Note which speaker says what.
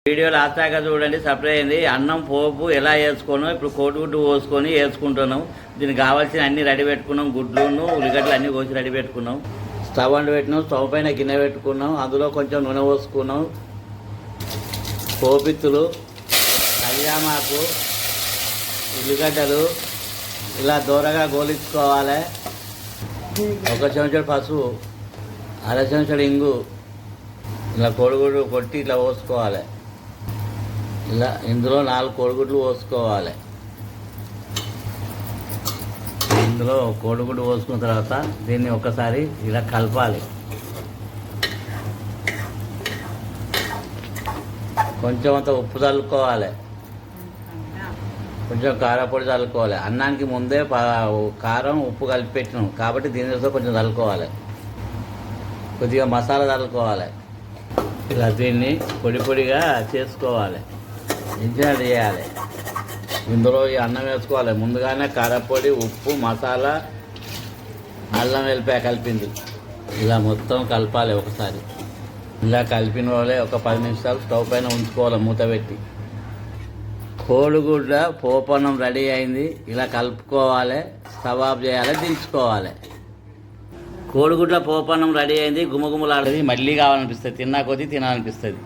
Speaker 1: Video last దాకా చూడండి. Separate అయింది. అన్నం పోపు ఎలా వేసుకున్నాం, ఇప్పుడు కోడిగుడ్డు పోసుకొని వేసుకుంటున్నాం. దీనికి కావాల్సిన అన్ని రెడీ పెట్టుకున్నాం. గుడ్లును ఉల్లిగడ్డలు అన్నీ కోసి రెడీ పెట్టుకున్నాం. స్టవ్ అంటు పెట్టినాం. స్టవ్ పైన గిన్నె పెట్టుకున్నాం. అందులో కొంచెం నూనె పోసుకున్నాం. పోపిత్తులు, కళ్యామాకు, ఉల్లిగడ్డలు ఇలా దూరగా గోలించుకోవాలి. ఒక చెంచాడు పసుపు, అర చెంచాడు ఇంగు, ఇలా కోడిగుడ్డు కొట్టి ఇట్లా పోసుకోవాలి. ఇలా ఇందులో 4 కోడిగుడ్లు పోసుకోవాలి. ఇందులో కోడిగుడ్డు పోసుకున్న తర్వాత దీన్ని ఒకసారి ఇలా కలపాలి. కొంచెం అంత ఉప్పు చల్లుకోవాలి. కొంచెం కారపొడి చల్లుకోవాలి. అన్నానికి ముందే కారం ఉప్పు కలిపి పెట్టినాం కాబట్టి దీనితో కొంచెం చల్లుకోవాలి. కొద్దిగా మసాలా చల్లుకోవాలి. ఇలా దీన్ని పొడి పొడిగా చేసుకోవాలి. ఇంజా చేయాలి. ఇందులో ఈ అన్నం వేసుకోవాలి. ముందుగానే కారపొడి, ఉప్పు, మసాలా, అల్లం వెల్లిపాయ కలిపింది. ఇలా మొత్తం కలపాలి ఒకసారి. ఇలా కలిపిన వాళ్ళే ఒక 10 నిమిషాలు స్టవ్ పైన ఉంచుకోవాలి మూత పెట్టి. కోడిగుడ్డ పోపన్నం రెడీ అయింది. ఇలా కలుపుకోవాలి. స్టవ్ ఆఫ్ చేయాలి, దించుకోవాలి. కోడిగుడ్ల పోపన్నం రెడీ అయింది. గుమగుమలాడేది. మళ్ళీ కావాలనిపిస్తుంది. తిన్నా కొద్దీ తినాలనిపిస్తుంది.